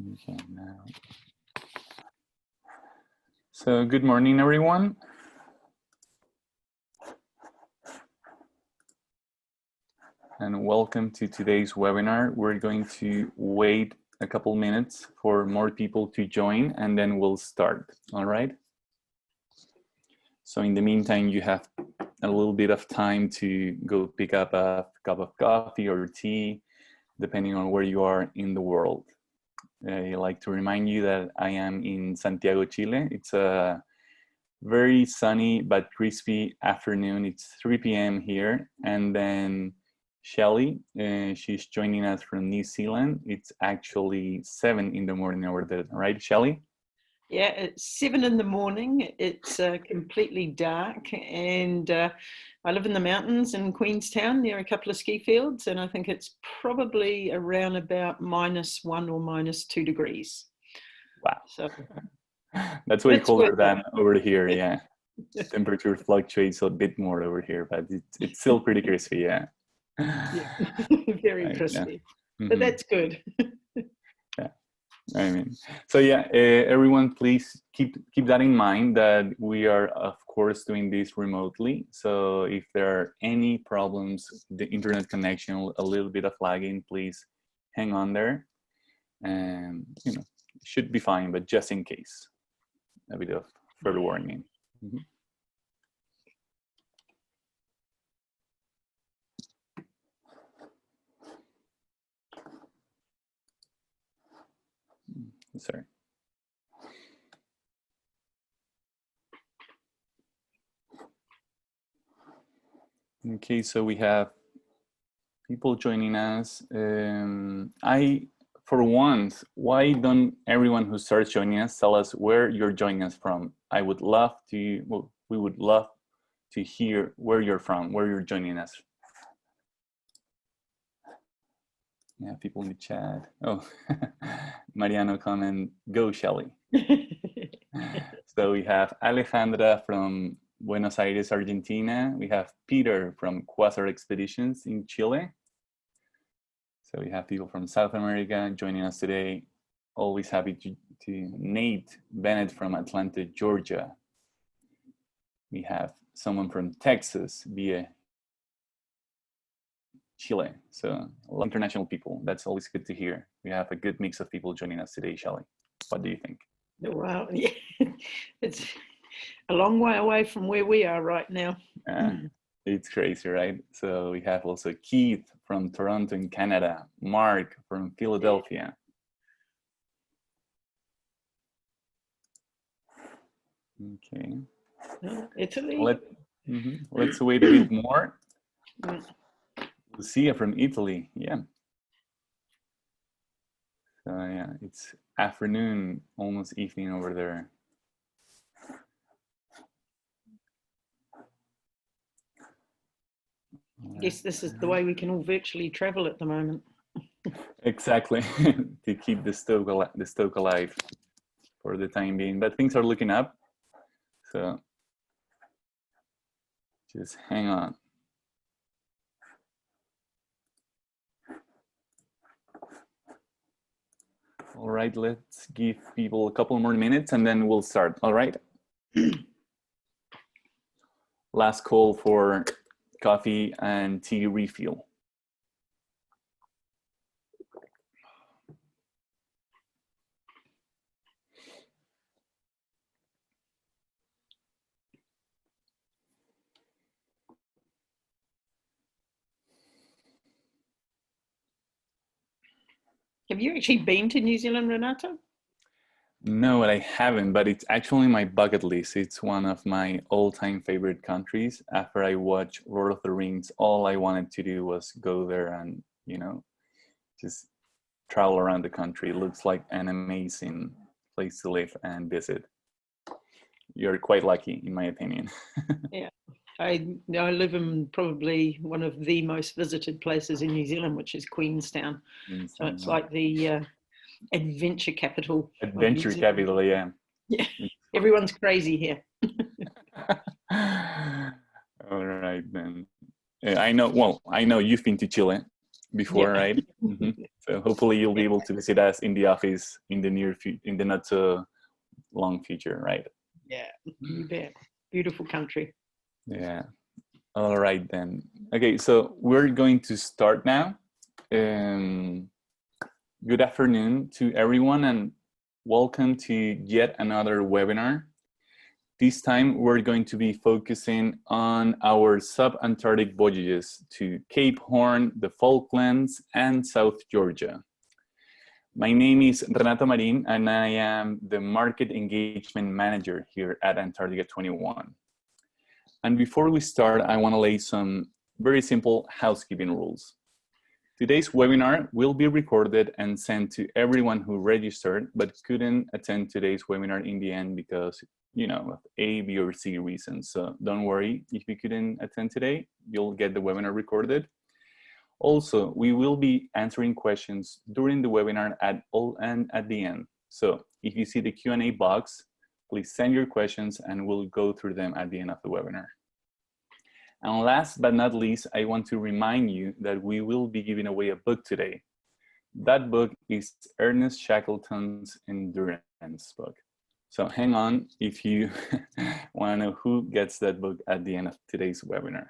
Okay, now. So good morning, everyone. And welcome to today's webinar. We're going to wait a couple minutes for more people to join and then we'll start, all right? So in the meantime, you have a little bit of time to go pick up a cup of coffee or tea, depending on where you are in the world. I'd like to remind you that I am in Santiago, Chile. It's a very sunny but crispy afternoon. It's 3 p.m. here. And then Shelley, she's joining us from New Zealand. It's actually 7 in the morning over there, right, Shelley? Yeah, it's 7 in the morning. It's completely dark, and I live in the mountains in Queenstown near a couple of ski fields, and I think it's probably around about -1 or -2 degrees. Wow. So that's way colder than over here, yeah. Temperature fluctuates a bit more over here, but it's still pretty crispy, yeah. Yeah, very crispy, yeah. But that's good. Yeah, I mean, so yeah, everyone, please keep that in mind that we are, of course, doing this remotely. So if there are any problems, the internet connection, a little bit of lagging, please hang on there, and you know, it should be fine. But just in case, a bit of further warning. Mm-hmm. Sorry. Okay, so we have people joining us. For once, why don't everyone who starts joining us tell us where you're joining us from? I would love to, well, we would love to hear where you're from, where you're joining us. Yeah, people in the chat. Oh, Mariano comment, go Shelley. So we have Alejandra from Buenos Aires, Argentina. We have Peter from Quasar Expeditions in Chile. So we have people from South America joining us today. Always happy to Nate Bennett from Atlanta, Georgia. We have someone from Texas via Chile. So international people. That's always good to hear. We have a good mix of people joining us today, Shelley. What do you think? Wow, yeah. It's a long way away from where we are right now. It's crazy, right? So we have also Keith from Toronto in Canada, Mark from Philadelphia. Okay. Italy. Let's wait a bit more. Lucia from Italy, yeah. So yeah, it's afternoon, almost evening over there. I guess this is the way we can all virtually travel at the moment. Exactly, to keep the stoke alive for the time being. But things are looking up, so just hang on. All right, let's give people a couple more minutes and then we'll start, all right? Last call for coffee and tea refill. Have you actually been to New Zealand, Renato? No, I haven't, but it's actually my bucket list. It's one of my all-time favorite countries. After I watched Lord of the Rings, all I wanted to do was go there and, you know, just travel around the country. It looks like an amazing place to live and visit. You're quite lucky, in my opinion. Yeah, I live in probably one of the most visited places in New Zealand, which is Queenstown. So it's like the adventure capital. Adventure capital, yeah. Yeah, everyone's crazy here. All right, then. I know, well, I know you've been to Chile. before, Yeah. right? So hopefully you'll be able to visit us in the office in the in the not so long future, right? Yeah, you bet. Beautiful country. Yeah. All right then. Okay, so we're going to start now. Good afternoon to everyone and welcome to yet another webinar. This time we're going to be focusing on our sub-Antarctic voyages to Cape Horn, the Falklands, and South Georgia. My name is Renato Marin and I am the Market Engagement Manager here at Antarctica 21. And before we start, I want to lay some very simple housekeeping rules. Today's webinar will be recorded and sent to everyone who registered but couldn't attend today's webinar in the end because, of A, B, or C reasons. So don't worry, if you couldn't attend today, you'll get the webinar recorded. Also, we will be answering questions during the webinar at the end. So if you see the Q&A box, please send your questions and we'll go through them at the end of the webinar. And last but not least, I want to remind you that we will be giving away a book today. That book is Ernest Shackleton's Endurance book. So hang on if you want to know who gets that book at the end of today's webinar.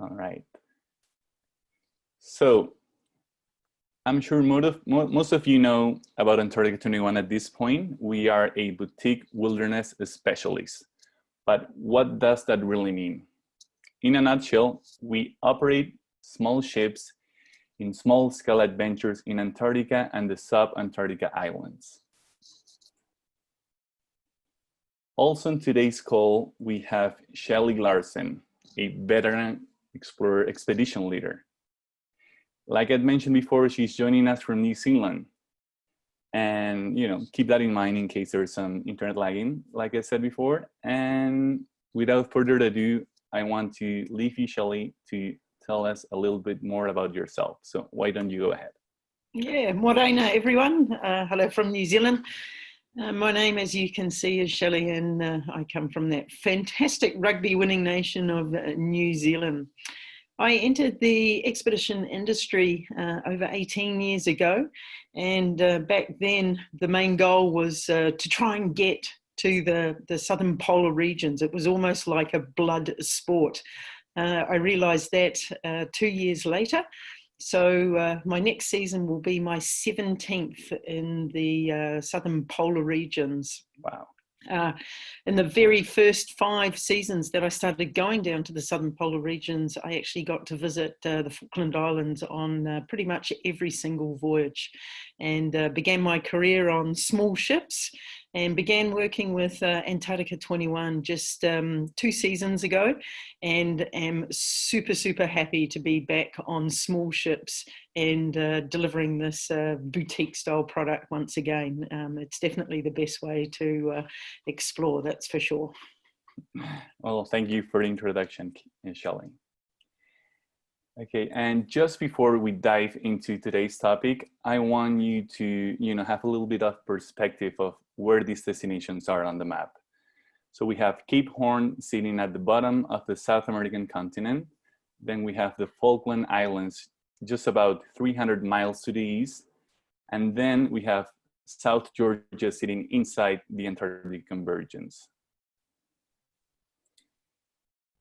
All right. So I'm sure most of you know about Antarctica 21 at this point. We are a boutique wilderness specialist. But what does that really mean? In a nutshell, we operate small ships in small-scale adventures in Antarctica and the Sub-Antarctica Islands. Also on today's call, we have Shelley Larsen, a veteran explorer expedition leader. Like I mentioned before, she's joining us from New Zealand. And keep that in mind in case there's some internet lagging, like I said before. And without further ado, I want to leave you, Shelley, to tell us a little bit more about yourself. So why don't you go ahead? Yeah, morena everyone. Hello from New Zealand. My name, as you can see, is Shelley, and I come from that fantastic rugby winning nation of New Zealand. I entered the expedition industry over 18 years ago, and back then the main goal was to try and get to the southern polar regions. It was almost like a blood sport. I realized that 2 years later. So my next season will be my 17th in the southern polar regions. Wow. In the very first 5 seasons that I started going down to the southern polar regions, I actually got to visit the Falkland Islands on pretty much every single voyage, and began my career on small ships and began working with Antarctica 21 just 2 seasons ago, and am super happy to be back on small ships and delivering this boutique style product once again. It's definitely the best way to explore, that's for sure. Well, thank you for the introduction, Shelley. Okay, and just before we dive into today's topic, I want you to have a little bit of perspective of where these destinations are on the map. So we have Cape Horn sitting at the bottom of the South American continent. Then we have the Falkland Islands just about 300 miles to the east. And then we have South Georgia sitting inside the Antarctic convergence.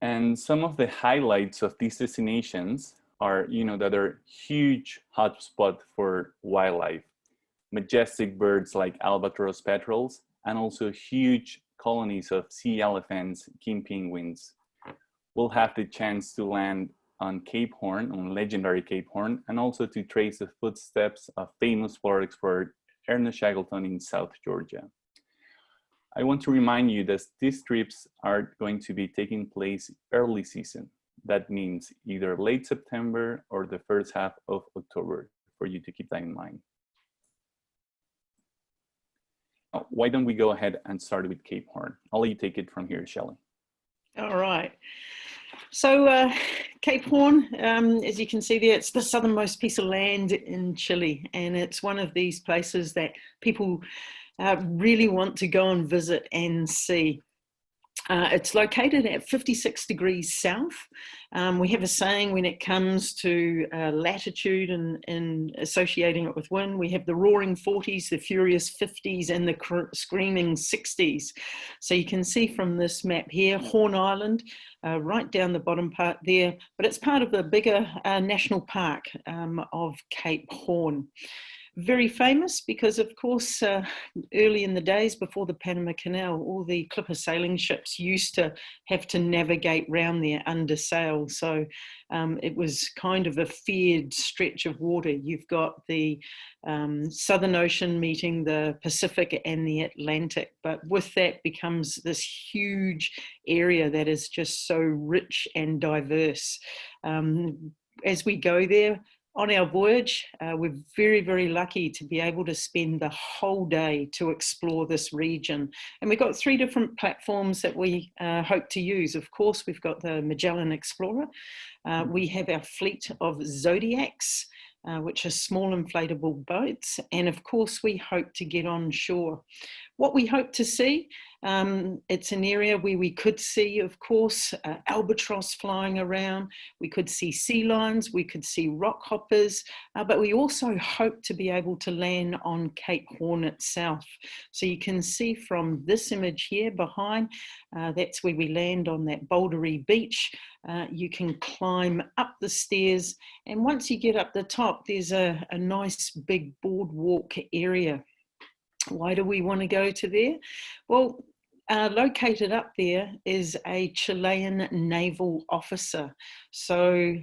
And some of the highlights of these destinations are, that they're huge hotspot for wildlife, majestic birds like Albatross petrels, and also huge colonies of sea elephants, king penguins. We'll have the chance to land on Cape Horn, on legendary Cape Horn, and also to trace the footsteps of famous polar explorer Ernest Shackleton in South Georgia. I want to remind you that these trips are going to be taking place early season. That means either late September or the first half of October, for you to keep that in mind. Now, why don't we go ahead and start with Cape Horn? I'll let you take it from here, Shelley. All right. So Cape Horn, as you can see there, it's the southernmost piece of land in Chile, and it's one of these places that people really want to go and visit and see. It's located at 56 degrees south. We have a saying when it comes to latitude and associating it with wind. We have the roaring 40s, the furious 50s, and the screaming 60s. So you can see from this map here, Horn Island, right down the bottom part there, but it's part of the bigger national park of Cape Horn. Very famous because, of course, early in the days before the Panama Canal, all the clipper sailing ships used to have to navigate round there under sail. So it was kind of a feared stretch of water. You've got the Southern Ocean meeting the Pacific and the Atlantic, but with that becomes this huge area that is just so rich and diverse. As we go there, on our voyage, we're very, very lucky to be able to spend the whole day to explore this region. And we've got 3 different platforms that we hope to use. Of course, we've got the Magellan Explorer. We have our fleet of Zodiacs, which are small inflatable boats. And of course, we hope to get on shore. What we hope to see, it's an area where we could see, of course, albatross flying around. We could see sea lions, we could see rock hoppers, but we also hope to be able to land on Cape Horn itself. So you can see from this image here behind, that's where we land on that bouldery beach. You can climb up the stairs, and once you get up the top, there's a nice big boardwalk area. Why do we want to go to there? Well, located up there is a Chilean naval officer. So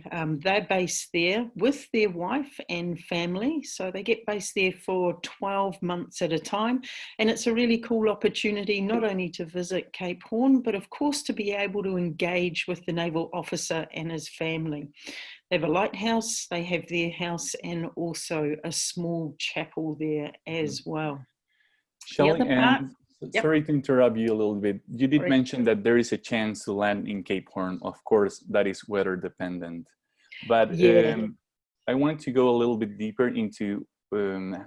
they're based there with their wife and family. So they get based there for 12 months at a time. And it's a really cool opportunity, not only to visit Cape Horn, but of course to be able to engage with the naval officer and his family. They have a lighthouse, they have their house, and also a small chapel there as well. Shelley, and sorry to interrupt you a little bit. You did mention that there is a chance to land in Cape Horn. Of course, that is weather dependent. But I wanted to go a little bit deeper into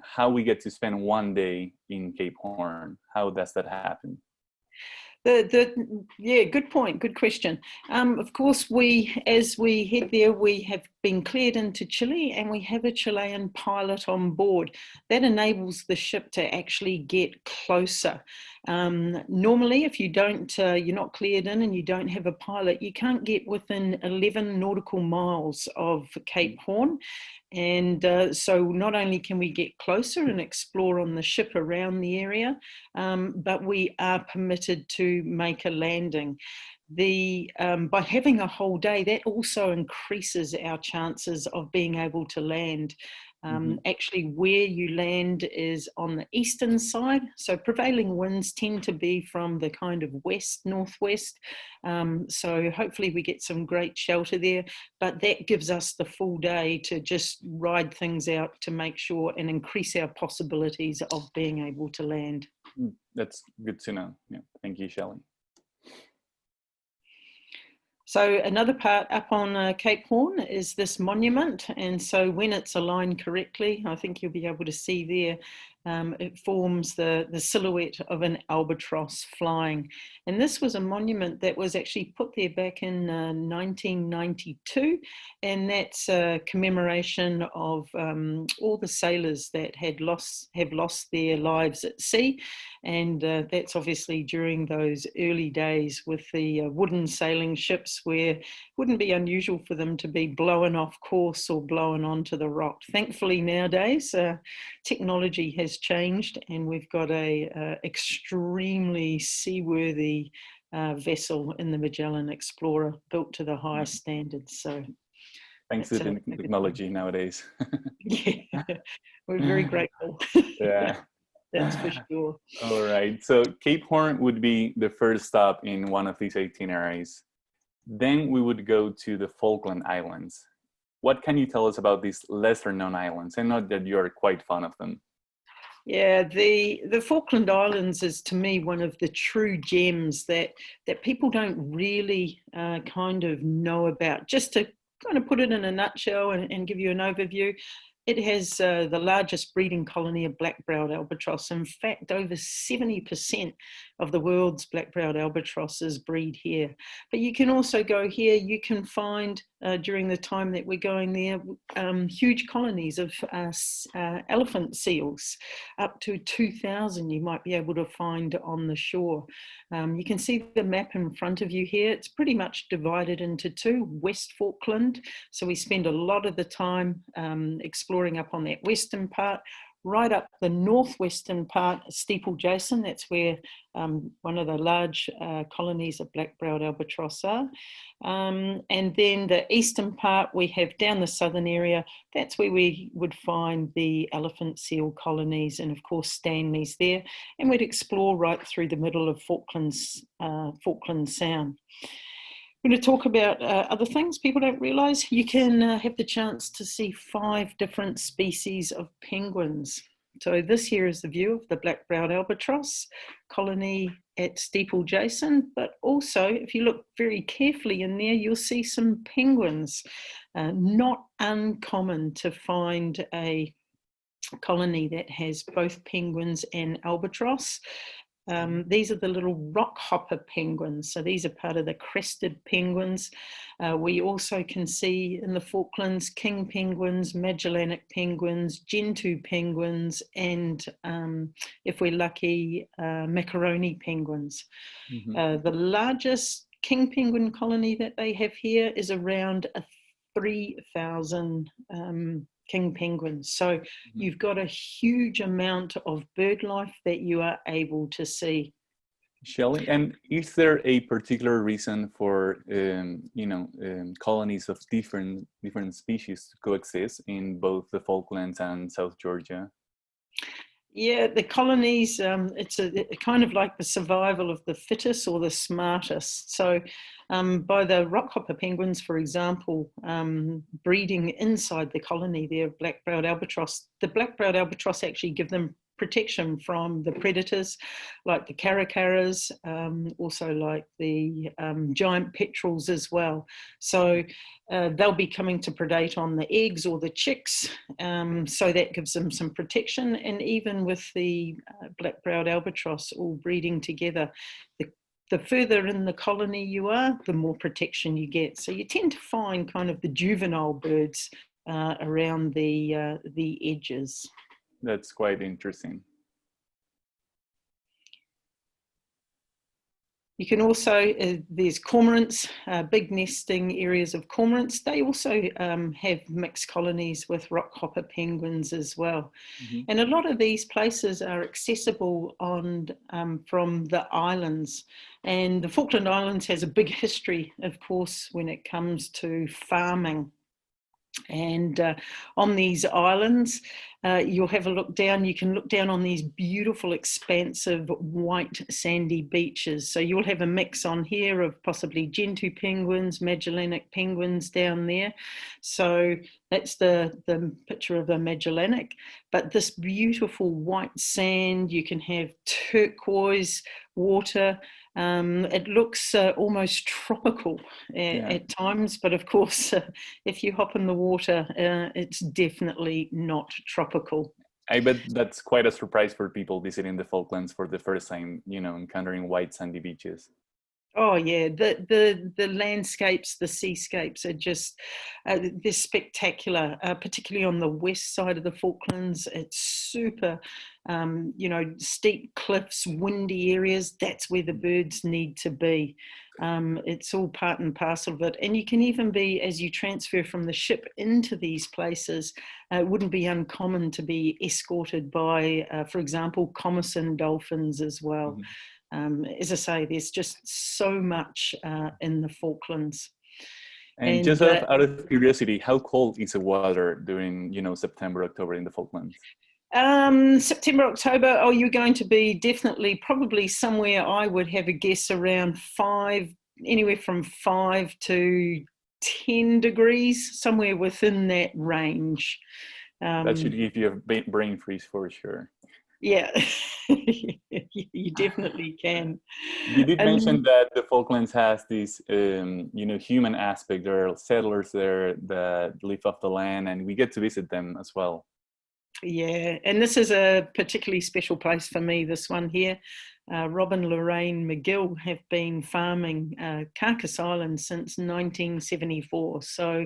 how we get to spend one day in Cape Horn. How does that happen? Yeah, good point, good question. Of course, as we head there, we have been cleared into Chile, and we have a Chilean pilot on board. That enables the ship to actually get closer. Normally, if you're not cleared in and you don't have a pilot, you can't get within 11 nautical miles of Cape Horn. And so not only can we get closer and explore on the ship around the area, but we are permitted to make a landing. By having a whole day, that also increases our chances of being able to land. Actually, where you land is on the eastern side, so prevailing winds tend to be from the kind of west-northwest, so hopefully we get some great shelter there, but that gives us the full day to just ride things out to make sure and increase our possibilities of being able to land. That's good to know. Yeah, thank you, Shelley. So another part up on Cape Horn is this monument, and so when it's aligned correctly, I think you'll be able to see there, it forms the silhouette of an albatross flying. And this was a monument that was actually put there back in 1992, and that's a commemoration of all the sailors that have lost their lives at sea. And that's obviously during those early days with the wooden sailing ships, where it wouldn't be unusual for them to be blown off course or blown onto the rock. Thankfully nowadays, technology has changed, and we've got a extremely seaworthy vessel in the Magellan Explorer, built to the highest standards. So thanks to the technology nowadays. Yeah, we're very grateful. Yeah. That's for sure. All right. So Cape Horn would be the first stop in one of these itineraries. Then we would go to the Falkland Islands. What can you tell us about these lesser known islands? I know that you're quite fond of them. Yeah, the Falkland Islands is, to me, one of the true gems that people don't really kind of know about. Just to kind of put it in a nutshell and give you an overview, It has the largest breeding colony of black-browed albatross. In fact, over 70% of the world's black-browed albatrosses breed here. But you can also go here, you can find, during the time that we're going there, huge colonies of elephant seals, up to 2,000 you might be able to find on the shore. You can see the map in front of you here. It's pretty much divided into two, West Falkland. So we spend a lot of the time exploring up on that western part, right up the northwestern part, Steeple Jason. That's where one of the large colonies of black-browed albatross are. And then the eastern part, we have down the southern area. That's where we would find the elephant seal colonies, and of course Stanley's there. And we'd explore right through the middle of Falklands Sound. I'm going to talk about other things people don't realise. You can have the chance to see 5 different species of penguins. So this here is the view of the black-browed albatross colony at Steeple Jason, but also if you look very carefully in there, you'll see some penguins. Not uncommon to find a colony that has both penguins and albatross. These are the little rock hopper penguins. So these are part of the crested penguins. We also can see in the Falklands king penguins, Magellanic penguins, gentoo penguins, and if we're lucky, macaroni penguins. The largest king penguin colony that they have here is around 3,000 king penguins. So you've got a huge amount of bird life that you are able to see. Shelley, and is there a particular reason for colonies of different species to coexist in both the Falklands and South Georgia? Yeah, the colonies, it's kind of like the survival of the fittest or the smartest. So by the rockhopper penguins, for example, breeding inside the colony there of black-browed albatross, the black-browed albatross actually give them protection from the predators like the caracaras, also like the giant petrels as well. So they'll be coming to predate on the eggs or the chicks, so that gives them some protection. And even with the black-browed albatross all breeding together, the further in the colony you are, the more protection you get. So you tend to find kind of the juvenile birds around the edges. That's quite interesting. You can also, there's cormorants, big nesting areas of cormorants. They also have mixed colonies with rockhopper penguins as well. And a lot of these places are accessible from the islands. And the Falkland Islands has a big history, of course, when it comes to farming. And on these islands, you'll have a look down. You can look down on these beautiful, expansive, white, sandy beaches. So you'll have a mix on here of possibly gentoo penguins, Magellanic penguins down there. So that's the picture of a Magellanic. But this beautiful white sand, you can have turquoise water. It looks almost tropical at times, but of course, if you hop in the water, it's definitely not tropical. I bet that's quite a surprise for people visiting the Falklands for the first time, encountering white sandy beaches. Oh yeah, the landscapes, the seascapes are just, they're spectacular, particularly on the west side of the Falklands. It's super, steep cliffs, windy areas. That's where the birds need to be. It's all part and parcel of it. And you can even be, as you transfer from the ship into these places, it wouldn't be uncommon to be escorted by, for example, Commerson dolphins as well. As I say, there's just so much in the Falklands. And just out of curiosity, how cold is the water during, September, October in the Falklands? September, October, you're going to be probably somewhere, I would have a guess, around anywhere from 5 to 10 degrees, somewhere within that range. That should give you a brain freeze for sure. Yeah, you definitely can. You did And mention that the Falklands has this, human aspect. There are settlers there that live off the land, and we get to visit them as well. yeah, and this is a particularly special place for me, this one here. Rob and Lorraine McGill have been farming Carcass Island since 1974. So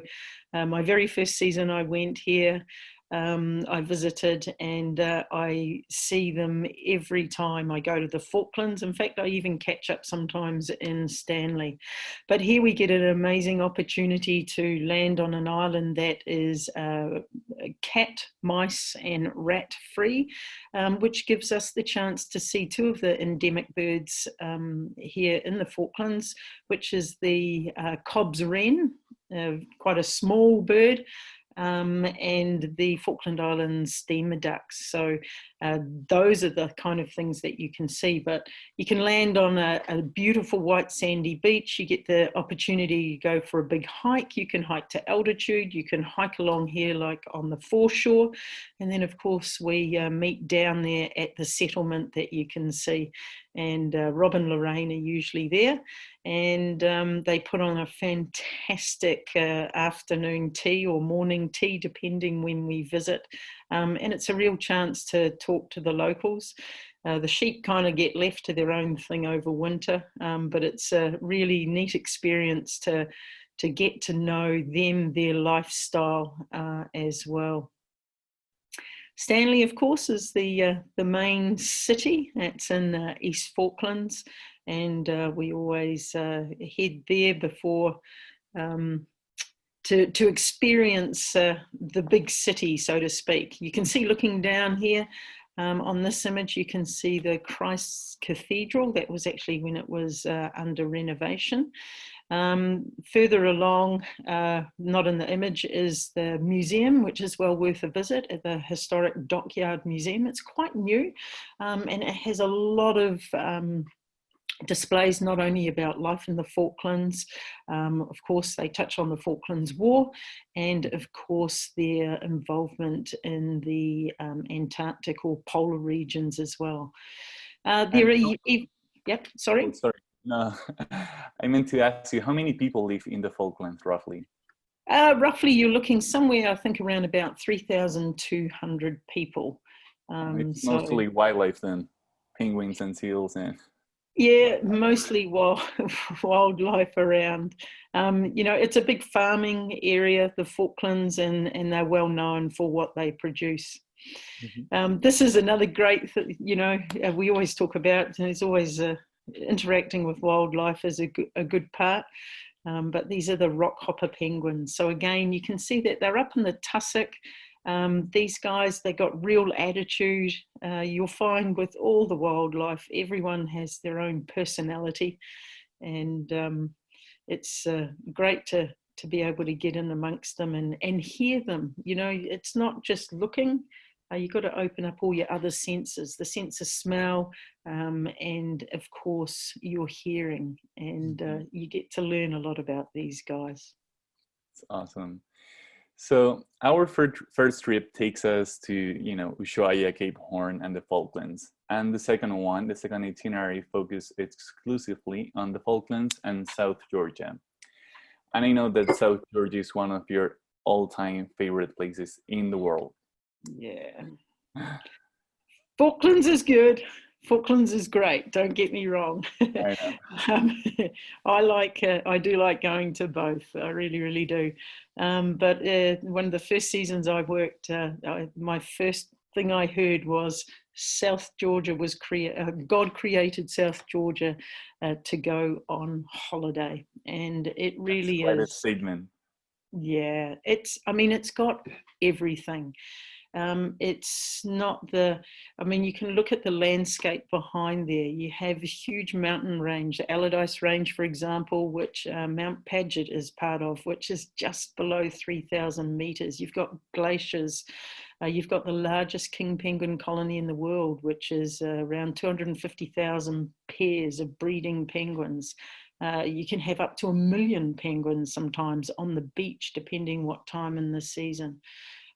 my very first season I went here, I visited, and I see them every time I go to the Falklands. In fact, I even catch up sometimes in Stanley. But here we get an amazing opportunity to land on an island that is cat, mice, and rat free, which gives us the chance to see two of the endemic birds here in the Falklands, which is the Cobb's wren, quite a small bird, and the Falkland Islands steamer ducks. So those are the kind of things that you can see. But you can land on a beautiful white sandy beach. You get the opportunity to go for a big hike. You can hike to altitude. You can hike along here like on the foreshore. And then, of course, we meet down there at the settlement that you can see. And Rob and Lorraine are usually there. And they put on a fantastic afternoon tea or morning tea, depending when we visit. And it's a real chance to talk to the locals. The sheep kind of get left to their own thing over winter, but it's a really neat experience to get to know them, their lifestyle as well. Stanley, of course, is the main city. It's in East Falklands, and we always head there before to experience the big city, so to speak. You can see, looking down here on this image, you can see the Christ's Cathedral. That was actually when it was under renovation. Further along, not in the image, is the museum, which is well worth a visit, at the historic Dockyard Museum. It's quite new, and it has a lot of displays not only about life in the Falklands. Of course, they touch on the Falklands War, and of course their involvement in the Antarctic or polar regions as well. There are, yep, sorry. Oh, sorry. No, I meant to ask you, how many people live in the Falklands, roughly? Roughly, you're looking somewhere, I think, around about 3,200 people. It's mostly wildlife then, penguins and seals and... Yeah, mostly wildlife around. It's a big farming area, the Falklands, and they're well known for what they produce. Mm-hmm. This is another great, we always talk about, there's always interacting with wildlife is a good part. But these are the rockhopper penguins. So again, you can see that they're up in the tussock. These guys, they got real attitude. You'll find with all the wildlife, everyone has their own personality, and it's great to be able to get in amongst them and hear them. It's not just looking. You've got to open up all your other senses, the sense of smell, and of course your hearing, and you get to learn a lot about these guys. It's awesome. So our first trip takes us to, Ushuaia, Cape Horn, and the Falklands. And the second itinerary focuses exclusively on the Falklands and South Georgia. And I know that South Georgia is one of your all-time favorite places in the world. Yeah. Falklands is good. Falklands is great. Don't get me wrong. I do like going to both. I really, really do. But one of the first seasons I worked, my first thing I heard was South Georgia was God created South Georgia to go on holiday, and it really That's quite is. A statement. Yeah, it's got everything. It's not you can look at the landscape behind there. You have a huge mountain range, the Allardyce Range, for example, which Mount Paget is part of, which is just below 3,000 meters. You've got glaciers. You've got the largest king penguin colony in the world, which is around 250,000 pairs of breeding penguins. You can have up to 1 million penguins sometimes on the beach, depending what time in the season.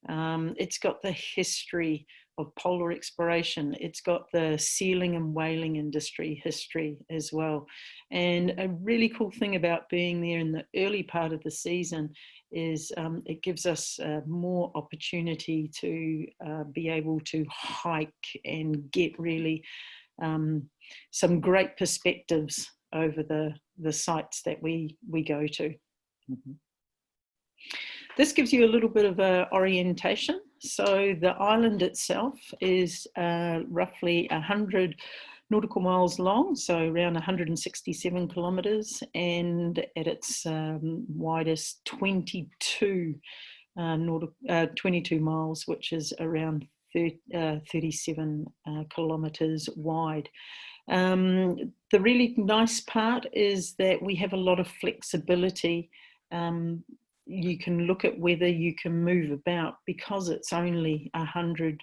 It's got the history of polar exploration. It's got the sealing and whaling industry history as well. And a really cool thing about being there in the early part of the season is it gives us more opportunity to be able to hike and get really some great perspectives over the sites that we go to. Mm-hmm. This gives you a little bit of a orientation. So the island itself is roughly 100 nautical miles long, so around 167 kilometres, and at its widest 22 miles, which is around 37 kilometres wide. The really nice part is that we have a lot of flexibility. You can look at whether you can move about because it's only 100,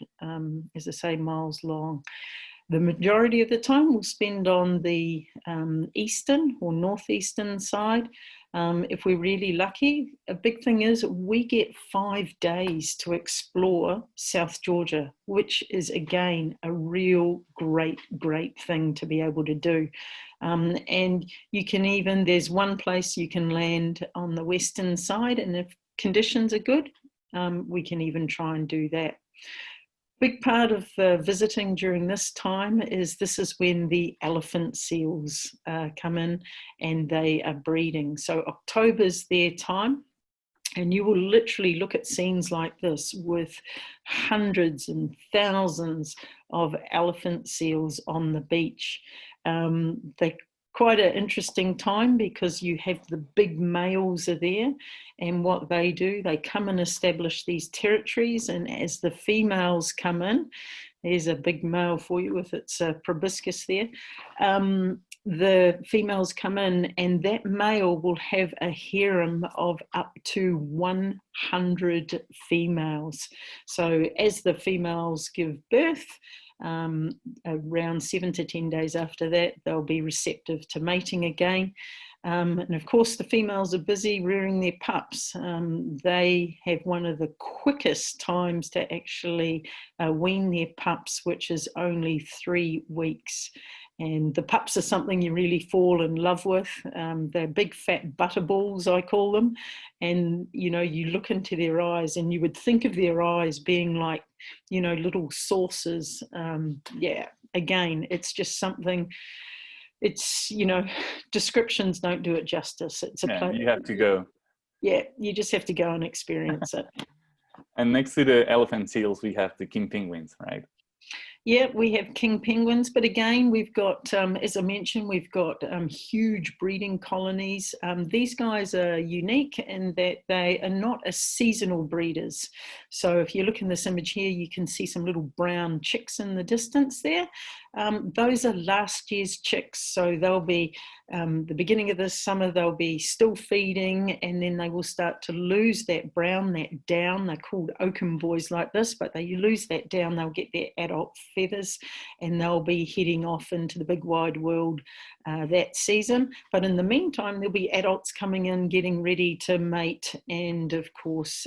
as I say, miles long. The majority of the time we'll spend on the eastern or northeastern side. If we're really lucky, a big thing is we get 5 days to explore South Georgia, which is again a real great thing to be able to do. And you can even, there's one place you can land on the western side, and if conditions are good, we can even try and do that. Big part of visiting during this time is this is when the elephant seals come in and they are breeding. So October's their time, and you will literally look at scenes like this with hundreds and thousands of elephant seals on the beach. They're quite an interesting time because you have the big males are there, and what they do, they come and establish these territories, and as the females come in, there's a big male for you with its proboscis there, the females come in and that male will have a harem of up to 100 females. So as the females give birth, around 7 to 10 days after that, they'll be receptive to mating again. And of course, the females are busy rearing their pups. They have one of the quickest times to actually wean their pups, which is only 3 weeks. And the pups are something you really fall in love with. They're big fat butterballs, I call them. And, you know, you look into their eyes and you would think of their eyes being like, you know, little saucers. Yeah, again, it's just something, it's, you know, descriptions don't do it justice. It's a you have to go. Yeah, you just have to go and experience it. And next to the elephant seals, we have the king penguins, right? Yeah, we have king penguins, but again, we've got, as I mentioned, we've got huge breeding colonies. These guys are unique in that they are not a seasonal breeders. So if you look in this image here, you can see some little brown chicks in the distance there. Those are last year's chicks. So they'll be, the beginning of this summer, they'll be still feeding, and then they will start to lose that brown, that down. They're called oakum boys like this, but they lose that down, they'll get their adult feathers, and they'll be heading off into the big wide world that season. But in the meantime, there'll be adults coming in, getting ready to mate, and of course,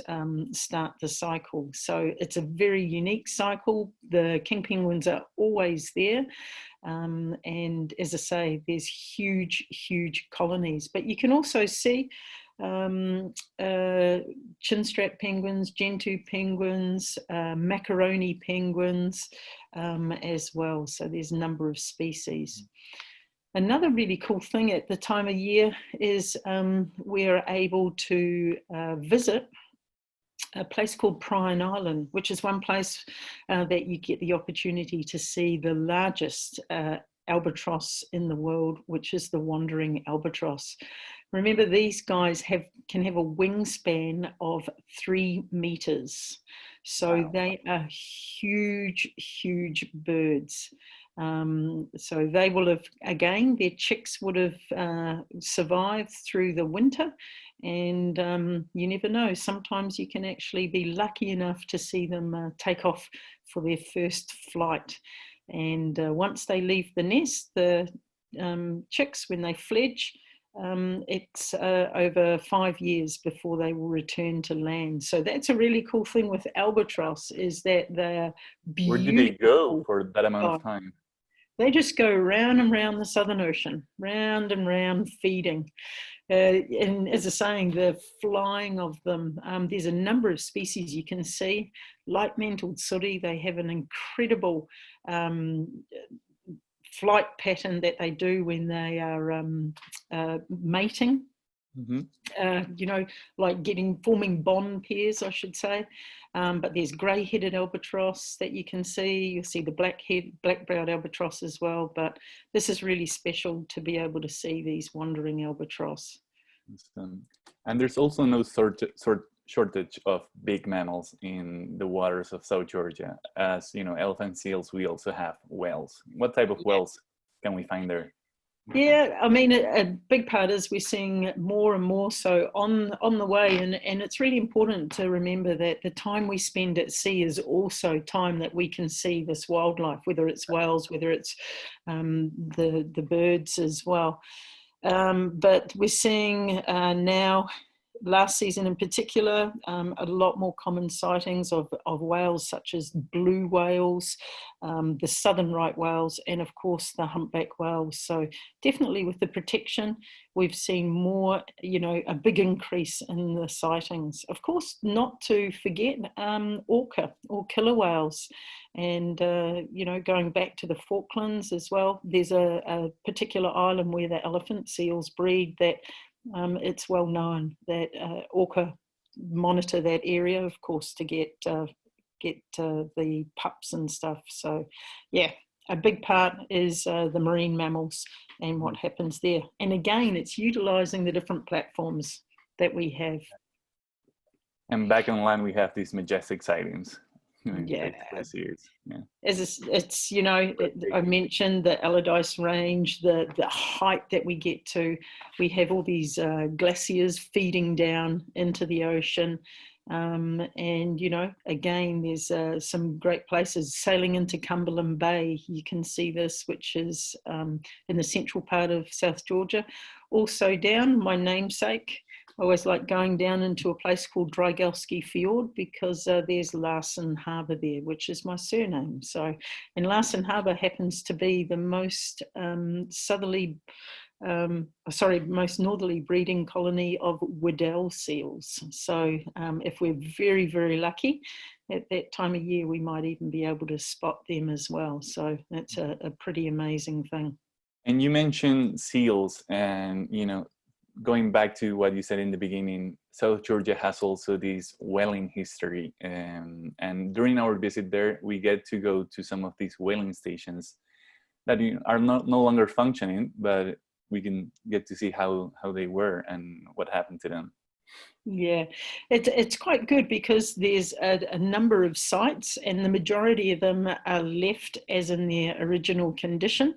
start the cycle. So it's a very unique cycle. The king penguins are always there. And as I say, there's huge colonies, but you can also see chinstrap penguins, gentoo penguins, macaroni penguins as well. So there's a number of species. Another really cool thing at the time of year is we're able to visit a place called Prine Island, which is one place that you get the opportunity to see the largest albatross in the world, which is the wandering albatross. Remember, these guys can have a wingspan of 3 meters. So wow. They are huge birds. So they will have, again, their chicks would have survived through the winter, and you never know, sometimes you can actually be lucky enough to see them take off for their first flight. And once they leave the nest, the chicks, when they fledge, It's over 5 years before they will return to land. So that's a really cool thing with Albatross, is that they're Where do they go beautiful. for that amount of time? They just go round and round the Southern Ocean, round and round, feeding. And as I was saying, the flying of them, there's a number of species you can see. Light-mantled sooty, they have an incredible flight pattern that they do when they are mating. You know, like forming bond pairs, I should say. But there's grey-headed albatross that you can see. You'll see the black-browed albatross as well. But this is really special to be able to see these wandering albatross. And there's also no shortage of big mammals in the waters of South Georgia. As you know, elephant seals, we also have whales. What type of whales can we find there? Yeah, I mean, a big part is we're seeing more and more so on the way, and it's really important to remember that the time we spend at sea is also time that we can see this wildlife, whether it's whales, whether it's the birds as well. But we're seeing now, last season in particular, a lot more common sightings of whales such as blue whales, the southern right whales, and of course the humpback whales. So definitely with the protection, we've seen more, you know, a big increase in the sightings. Of course, not to forget orca or killer whales. And, you know, going back to the Falklands as well, there's a particular island where the elephant seals breed that it's well known that orca monitor that area, of course, to get the pups and stuff. So, yeah, a big part is the marine mammals and what happens there. And again, it's utilising the different platforms that we have. And back on land, we have these majestic sightings. Yeah. Yeah. It's you know, I mentioned the Allardyce Range, the height that we get to. We have all these glaciers feeding down into the ocean. And, you know, again, there's some great places sailing into Cumberland Bay. You can see this, which is in the central part of South Georgia. Also down, my namesake, I always like going down into a place called Drygalski Fjord because there's Larsen Harbour there, which is my surname. So, and Larsen Harbour happens to be the most most northerly breeding colony of Weddell seals. So if we're very, very lucky, at that time of year, we might even be able to spot them as well. So that's a pretty amazing thing. And you mentioned seals, and, you know, going back to what you said in the beginning, South Georgia has also this whaling history. And during our visit there, we get to go to some of these whaling stations that are no longer functioning, but we can get to see how they were and what happened to them. Yeah, it's quite good because there's a number of sites and the majority of them are left as in their original condition.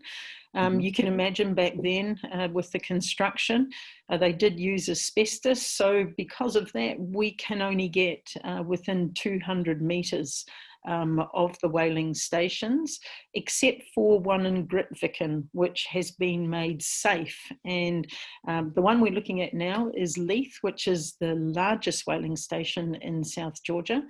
You can imagine back then with the construction, they did use asbestos. So because of that, we can only get within 200 metres of the whaling stations, except for one in Grytviken, which has been made safe. And the one we're looking at now is Leith, which is the largest whaling station in South Georgia.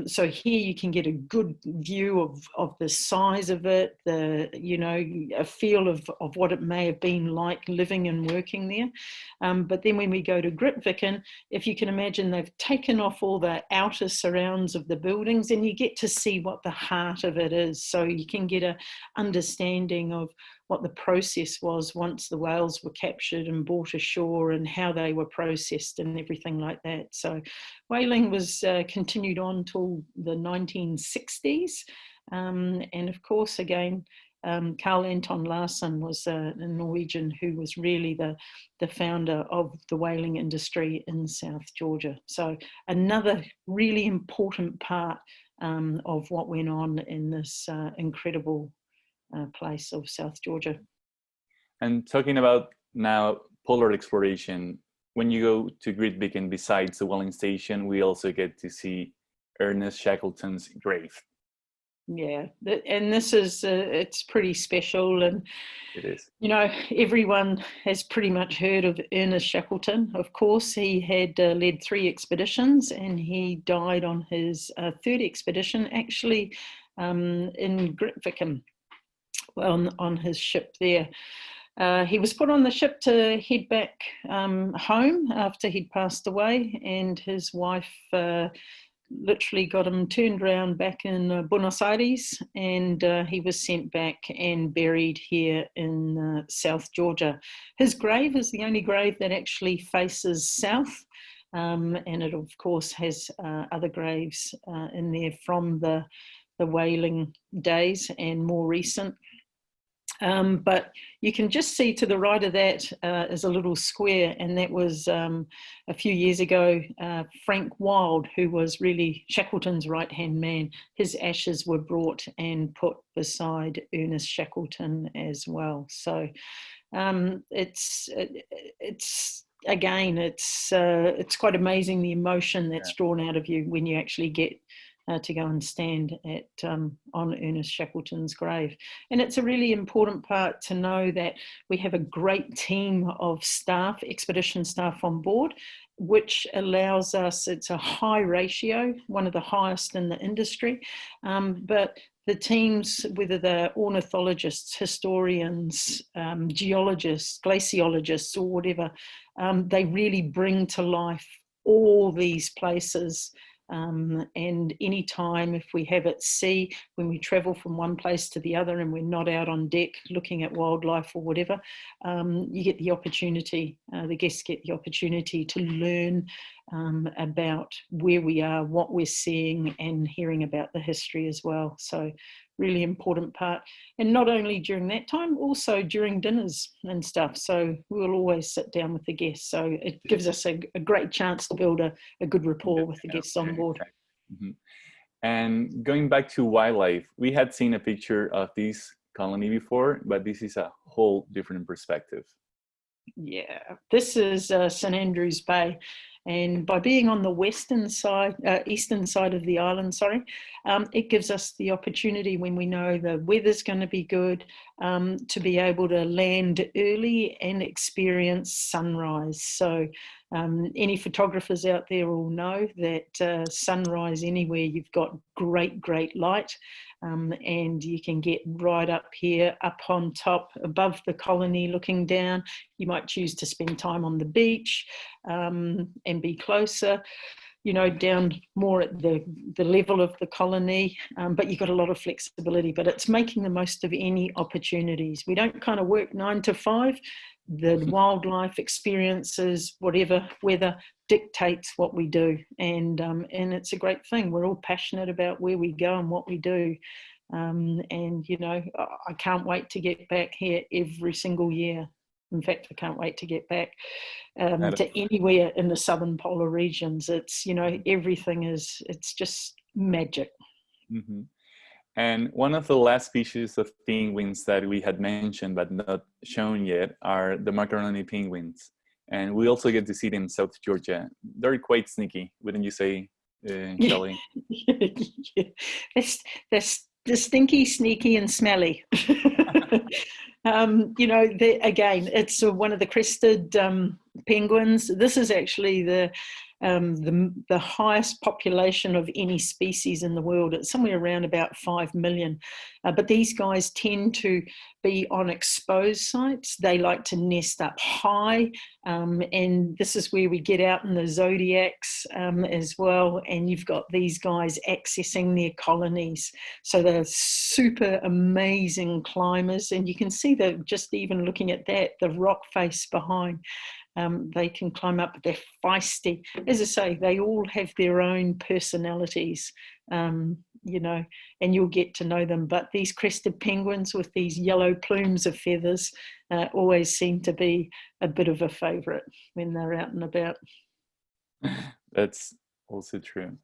So here you can get a good view of the size of it, a feel of what it may have been like living and working there. But then when we go to Grytviken, if you can imagine, they've taken off all the outer surrounds of the buildings and you get to see what the heart of it is. So you can get an understanding of what the process was once the whales were captured and brought ashore and how they were processed and everything like that. So whaling was continued on till the 1960s. And of course, again, Carl Anton Larsen was a Norwegian who was really the founder of the whaling industry in South Georgia. So another really important part of what went on in this incredible place of South Georgia. And talking about now polar exploration, when you go to Grytviken, besides the whaling station, we also get to see Ernest Shackleton's grave. Yeah, and this is it's pretty special, and It is. you know, everyone has pretty much heard of Ernest Shackleton. Of course, he had led 3 expeditions, and he died on his 3rd expedition, actually, in Grytviken, on his ship there. He was put on the ship to head back home after he'd passed away, and his wife literally got him turned around back in Buenos Aires, and he was sent back and buried here in South Georgia. His grave is the only grave that actually faces south, and it of course has other graves in there from the whaling days and more recent. But you can just see to the right of that is a little square, and that was a few years ago, Frank Wild, who was really Shackleton's right-hand man. His ashes were brought and put beside Ernest Shackleton as well. So it's again, it's quite amazing the emotion that's drawn out of you when you actually get to go and stand at on Ernest Shackleton's grave. And it's a really important part to know that we have a great team of staff, expedition staff on board, which allows us, it's a high ratio, one of the highest in the industry, but the teams, whether they're ornithologists, historians, geologists, glaciologists, or whatever, they really bring to life all these places. And any time, if we have at sea, when we travel from one place to the other and we're not out on deck looking at wildlife or whatever, you get the opportunity, the guests get the opportunity to learn about where we are, what we're seeing, and hearing about the history as well. So really important part. And not only during that time, also during dinners and stuff. So we'll always sit down with the guests. So it gives us a great chance to build a good rapport with the guests on board. Mm-hmm. And going back to wildlife, we had seen a picture of this colony before, but this is a whole different perspective. Yeah, this is St Andrews Bay, and by being on the western side, eastern side of the island, it gives us the opportunity, when we know the weather's going to be good, to be able to land early and experience sunrise. So any photographers out there will know that sunrise anywhere, you've got great light. And you can get right up here, up on top, above the colony, looking down. You might choose to spend time on the beach and be closer, you know, down more at the level of the colony, but you've got a lot of flexibility. But it's making the most of any opportunities. We don't kind of work 9 to 5. The wildlife experiences, whatever weather, dictates what we do, and it's a great thing. We're all passionate about where we go and what we do, and you know, I can't wait to get back here every single year. In fact, I can't wait to get back to anywhere in the southern polar regions. It's, you know, everything is, it's just magic. Mm-hmm. And one of the last species of penguins that we had mentioned but not shown yet are the Macaroni penguins. And we also get to see them in South Georgia. They're quite sneaky, wouldn't you say, Shelley? Yeah. They're stinky, sneaky, and smelly. You know, again, it's one of the crested penguins. This is actually the highest population of any species in the world. It's somewhere around about 5 million. But these guys tend to be on exposed sites. They like to nest up high. And this is where we get out in the zodiacs as well. And you've got these guys accessing their colonies. So they're super amazing climbers. And you can see that just even looking at that, the rock face behind. They can climb up, they're feisty. As I say, they all have their own personalities, you know, and you'll get to know them. But these crested penguins with these yellow plumes of feathers always seem to be a bit of a favourite when they're out and about. That's also true.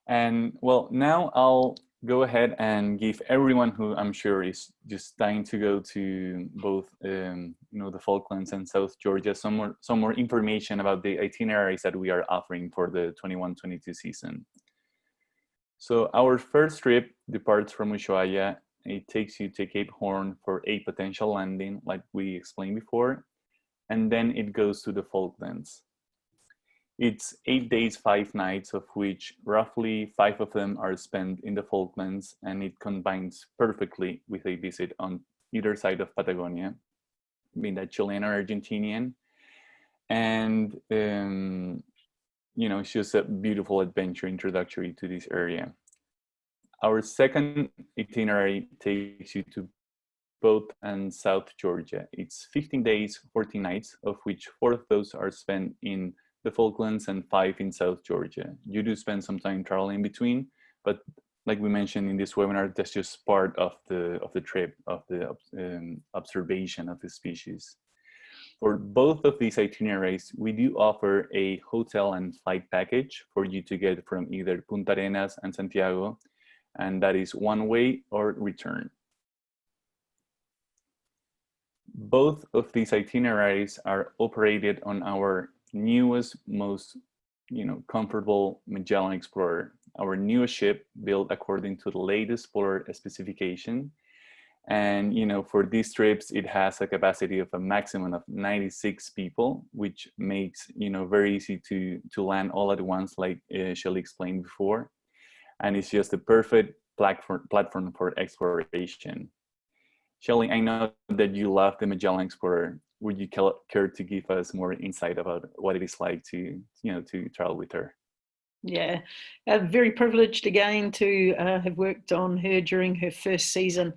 And well, now I'll go ahead and give everyone who I'm sure is just dying to go to both you know, the Falklands and South Georgia some more information about the itineraries that we are offering for the 21-22 season. So our first trip departs from Ushuaia. It takes you to Cape Horn for a potential landing, like we explained before, and then it goes to the Falklands. It's 8 days, 5 nights, of which roughly 5 of them are spent in the Falklands, and it combines perfectly with a visit on either side of Patagonia, being that Chilean or Argentinian. And, it's just a beautiful adventure introductory to this area. Our second itinerary takes you to both and South Georgia. It's 15 days, 14 nights, of which 4 of those are spent in the Falklands and 5 in South Georgia. You do spend some time traveling between, but like we mentioned in this webinar, that's just part of the trip, of the observation of the species. For both of these itineraries, we do offer a hotel and flight package for you to get from either Punta Arenas and Santiago, and that is one way or return. Both of these itineraries are operated on our newest, most comfortable Magellan Explorer, our newest ship built according to the latest polar specification. And for these trips, it has a capacity of a maximum of 96 people, which makes very easy to land all at once, like Shelley explained before. And it's just the perfect platform for exploration. Shelley, I know that you love the Magellan Explorer. Would you care to give us more insight about what it is like to travel with her? Yeah, very privileged again to have worked on her during her first season.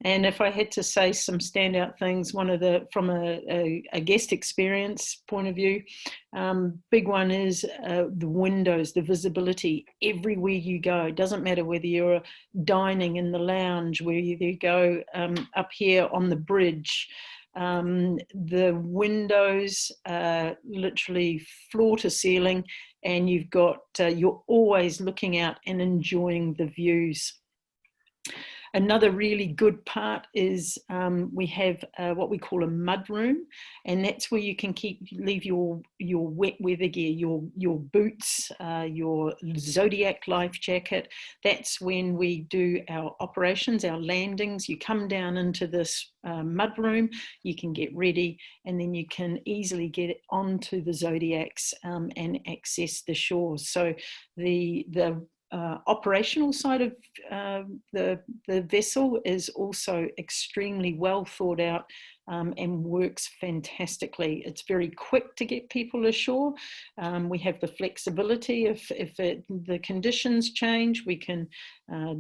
And if I had to say some standout things, from a guest experience point of view, big one is the windows, the visibility everywhere you go. It doesn't matter whether you're dining in the lounge, whether you go up here on the bridge. The windows literally floor to ceiling, and you're always looking out and enjoying the views. Another really good part is we have what we call a mud room, and that's where you can leave your wet weather gear, your boots, your Zodiac life jacket. That's when we do our operations, our landings. You come down into this mud room, you can get ready, and then you can easily get onto the Zodiacs and access the shores. So the operational side of the vessel is also extremely well thought out and works fantastically. It's very quick to get people ashore. We have the flexibility if the conditions change, we can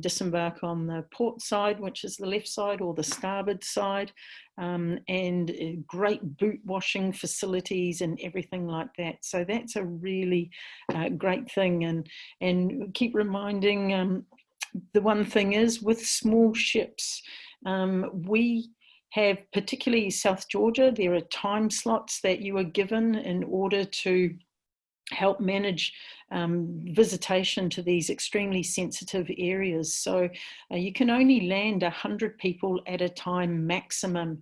disembark on the port side, which is the left side, or the starboard side, and great boot washing facilities and everything like that. So that's a really great thing. And keep reminding, the one thing is with small ships, we have, particularly South Georgia, there are time slots that you are given in order to help manage visitation to these extremely sensitive areas. So you can only land 100 people at a time maximum.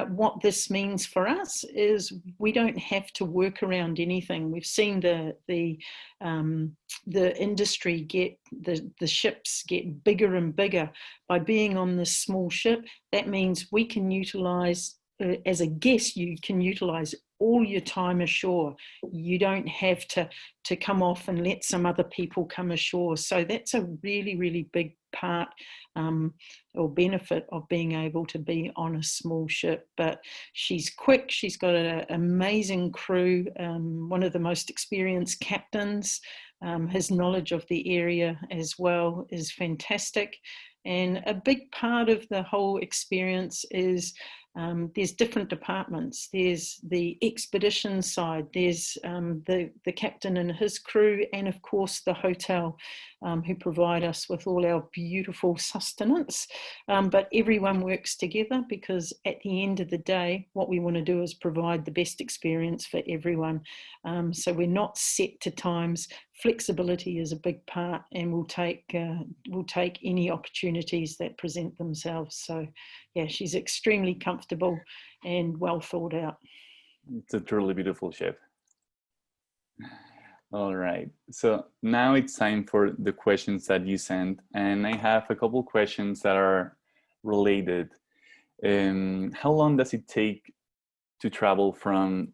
What this means for us is we don't have to work around anything. We've seen the industry the ships get bigger and bigger. By being on this small ship, that means we can utilize, as a guest, you can utilize all your time ashore. You don't have to come off and let some other people come ashore. So that's a really, really big part or benefit of being able to be on a small ship. But she's quick, she's got an amazing crew, one of the most experienced captains. His knowledge of the area as well is fantastic. And a big part of the whole experience is there's different departments. There's the expedition side, there's the captain and his crew, and of course the hotel, who provide us with all our beautiful sustenance. But everyone works together, because at the end of the day, what we want to do is provide the best experience for everyone. So we're not set to times. Flexibility is a big part, and we'll take any opportunities that present themselves. So yeah, she's extremely comfortable and well thought out. It's a truly beautiful ship. All right. So now it's time for the questions that you sent, and I have a couple questions that are related. How long does it take to travel from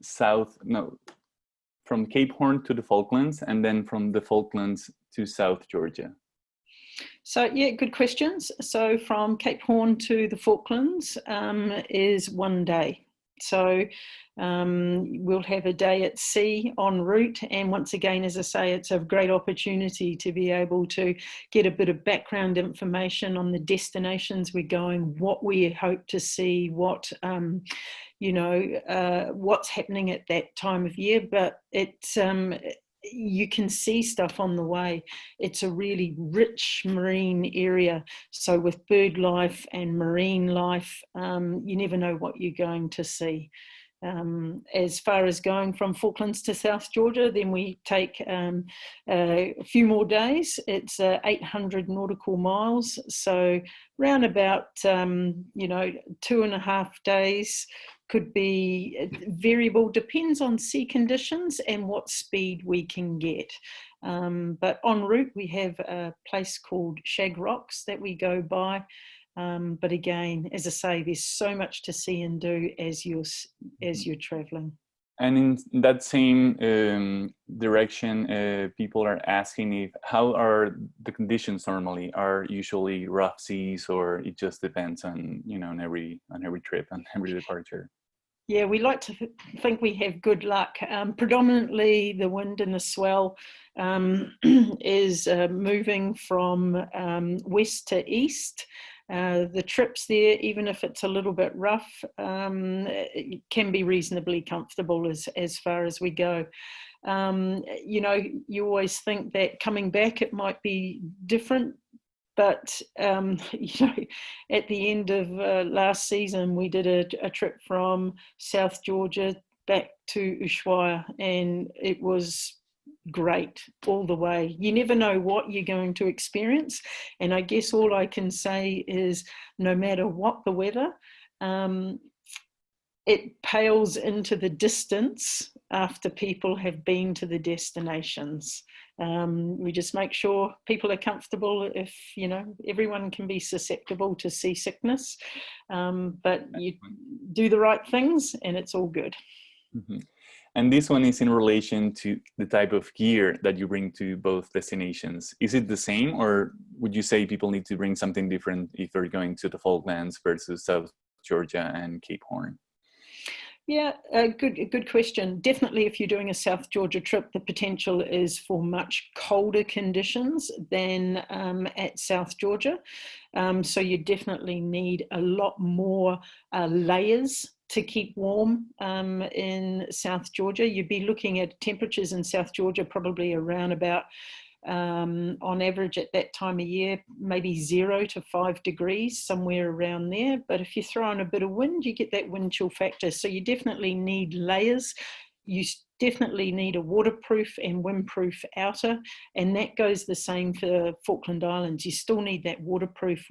from Cape Horn to the Falklands, and then from the Falklands to South Georgia? So yeah, good questions. So from Cape Horn to the Falklands is 1 day. So we'll have a day at sea en route. And once again, as I say, it's a great opportunity to be able to get a bit of background information on the destinations we're going, what we hope to see, what, what's happening at that time of year. But it's, you can see stuff on the way. It's a really rich marine area. So with bird life and marine life, you never know what you're going to see. As far as going from Falklands to South Georgia, then we take a few more days. It's 800 nautical miles. So round about, 2.5 days. Could be variable, depends on sea conditions and what speed we can get. But en route, we have a place called Shag Rocks that we go by. But again, as I say, there's so much to see and do as you're traveling. And in that same direction, people are asking how are the conditions normally? Are usually rough seas, or it just depends on on every trip and every departure? Yeah, we like to think we have good luck. Predominantly, the wind and the swell is moving from west to east. The trips there, even if it's a little bit rough, it can be reasonably comfortable as far as we go. You always think that coming back it might be different. But, at the end of last season, we did a trip from South Georgia back to Ushuaia, and it was great all the way. You never know what you're going to experience. And I guess all I can say is no matter what the weather, it pales into the distance after people have been to the destinations. We just make sure people are comfortable. If everyone can be susceptible to seasickness, but you do the right things and it's all good. Mm-hmm. And this one is in relation to the type of gear that you bring to both destinations. Is it the same, or would you say people need to bring something different if they're going to the Falklands versus South Georgia and Cape Horn? Yeah, good question. Definitely, if you're doing a South Georgia trip, the potential is for much colder conditions than at South Georgia. So you definitely need a lot more layers to keep warm in South Georgia. You'd be looking at temperatures in South Georgia probably around about on average at that time of year, maybe 0 to 5 degrees, somewhere around there. But if you throw in a bit of wind, you get that wind chill factor. So you definitely need layers. You definitely need a waterproof and windproof outer. And that goes the same for Falkland Islands. You still need that waterproof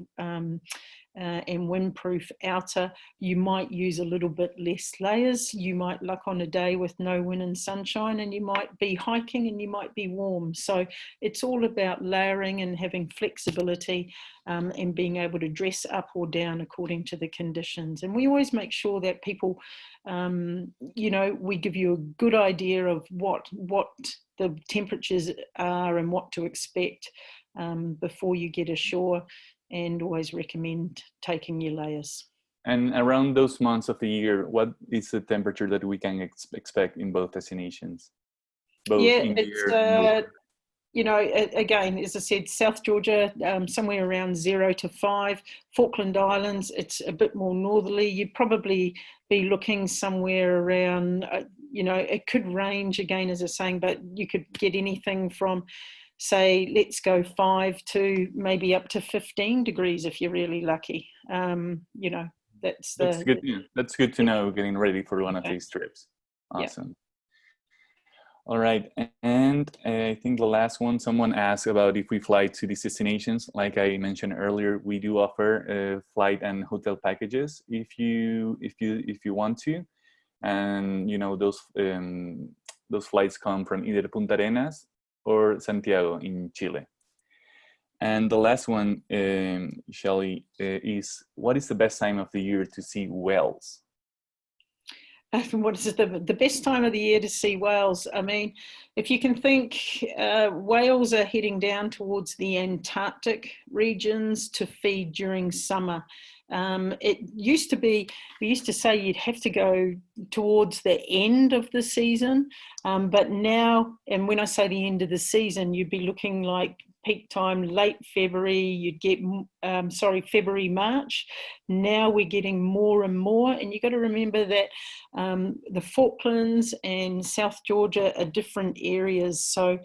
and windproof outer. You might use a little bit less layers. You might luck on a day with no wind and sunshine, and you might be hiking and you might be warm. So it's all about layering and having flexibility and being able to dress up or down according to the conditions. And we always make sure that people, we give you a good idea of what the temperatures are and what to expect before you get ashore, and always recommend taking your layers. And around those months of the year, what is the temperature that we can expect in both destinations? Again, as I said, South Georgia, somewhere around 0 to 5. Falkland Islands, it's a bit more northerly. You'd probably be looking somewhere around, it could range again, as I was saying, but you could get anything from, say, let's go 5 to maybe up to 15 degrees if you're really lucky. That's good. Yeah. That's good to know, getting ready for one of these trips. Awesome. Yeah. All right. And I think the last one, someone asked about if we fly to these destinations. Like I mentioned earlier, we do offer flight and hotel packages if you want to. And those those flights come from either Punta Arenas or Santiago in Chile. And the last one, Shelley, is what is the best time of the year to see whales? What is the best time of the year to see whales? I mean, if you can think, whales are heading down towards the Antarctic regions to feed during summer. It used to be, we used to say you'd have to go towards the end of the season, but now, and when I say the end of the season, you'd be looking like peak time late February, you'd get February, March. Now we're getting more and more, and you've got to remember that the Falklands and South Georgia are different areas, so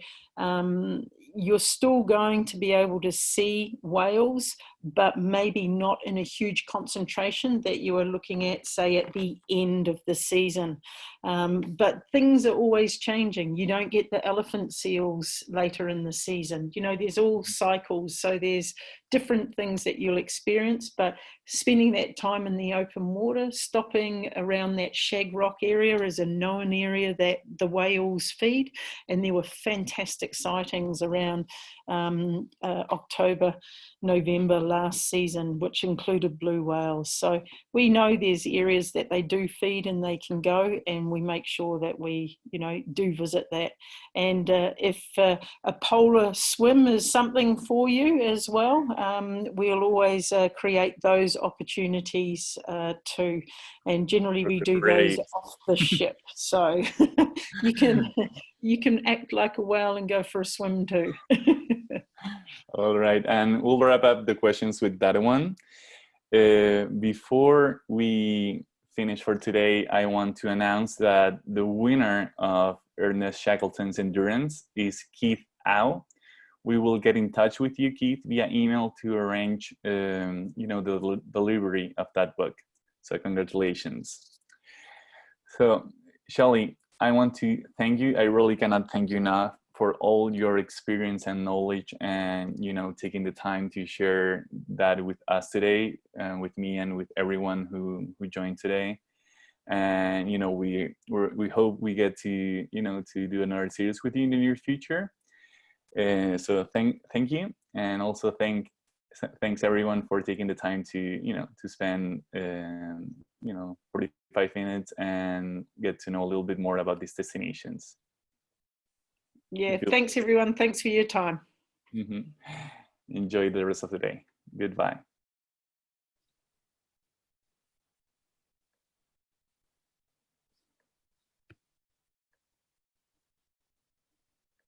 you're still going to be able to see whales, but maybe not in a huge concentration that you are looking at, say, at the end of the season. But things are always changing. You don't get the elephant seals later in the season. You know, there's all cycles, so there's different things that you'll experience, but spending that time in the open water, stopping around that Shag Rock area is a known area that the whales feed, and there were fantastic sightings around October, November last season, which included blue whales. So we know there's areas that they do feed and they can go, and we make sure that we, you know, do visit that. And if a polar swim is something for you as well, we'll always create those opportunities too. And generally we do those off the ship. So you can act like a whale and go for a swim too. All right, and we'll wrap up the questions with that one. Before we finish for today, I want to announce that the winner of Ernest Shackleton's Endurance is Keith Au. We will get in touch with you, Keith, via email to arrange, the delivery of that book. So congratulations. So, Shelley, I want to thank you. I really cannot thank you enough for all your experience and knowledge, and taking the time to share that with us today, with me and with everyone who joined today. And we hope we get to to do another series with you in the near future. So thank you, and also thanks everyone for taking the time to spend 45 minutes and get to know a little bit more about these destinations. Yeah, thanks everyone. Thanks for your time. Mm-hmm. Enjoy the rest of the day. Goodbye.